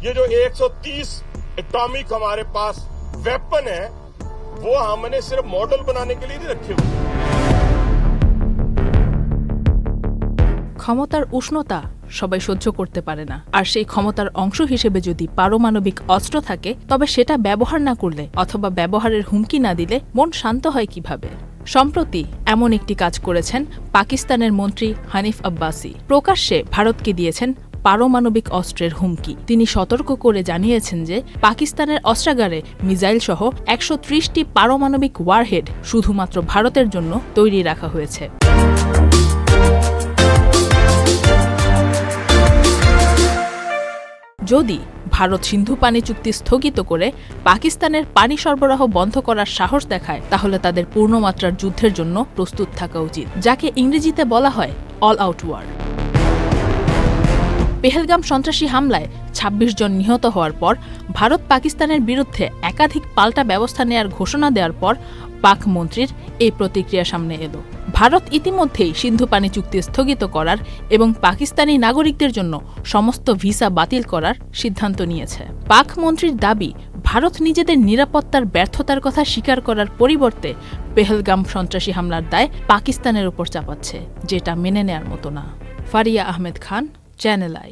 ये जो 130 एटॉमिक हमारे पास वेपन है वो हमने सिर्फ मॉडल बनाने के लिए नहीं रखे हुए। ক্ষমতার উষ্ণতা সবাই সহ্য করতে পারে না, আর সেই ক্ষমতার অংশ হিসেবে যদি পারমাণবিক অস্ত্র থাকে তবে সেটা ব্যবহার না করলে অথবা ব্যবহারের হুমকি না দিলে মন শান্ত হয় কিভাবে? সম্প্রতি এমন একটি কাজ করেছেন পাকিস্তানের মন্ত্রী হানিফ আব্বাসি। প্রকাশ্যে ভারতকে দিয়েছেন পারমাণবিক অস্ত্রের হুমকি। তিনি সতর্ক করে জানিয়েছেন যে পাকিস্তানের অস্ত্রাগারে মিসাইল সহ 130টি পারমাণবিক ওয়ারহেড শুধুমাত্র ভারতের জন্য তৈরি রাখা হয়েছে। যদি ভারত সিন্ধু পানি চুক্তি স্থগিত করে পাকিস্তানের পানি সরবরাহ বন্ধ করার সাহস দেখায় তাহলে তাদের পূর্ণমাত্রার যুদ্ধের জন্য প্রস্তুত থাকা উচিত, যাকে ইংরেজিতে বলা হয় অল আউট ওয়ার। পেহেলগাম সন্ত্রাসী হামলায় ২৬ জন নিহত হওয়ার পর ভারত পাকিস্তানের বিরুদ্ধে একাধিক পাল্টা ব্যবস্থা নেয়ার ঘোষণা দেওয়ার পর পাক মন্ত্রীর এই প্রতিক্রিয়া সামনে এলো। ভারত ইতিমধ্যেই সিন্ধু পানি চুক্তি স্থগিত করার এবং পাকিস্তানি নাগরিকদের জন্য সমস্ত ভিসা বাতিল করার সিদ্ধান্ত নিয়েছে। পাক মন্ত্রীর দাবি, ভারত নিজেদের নিরাপত্তার ব্যর্থতার কথা স্বীকার করার পরিবর্তে পেহেলগাম সন্ত্রাসী হামলার দায় পাকিস্তানের উপর চাপাচ্ছে, যেটা মেনে নেয়ার মতো না। Faria Ahmed Khan, channel I.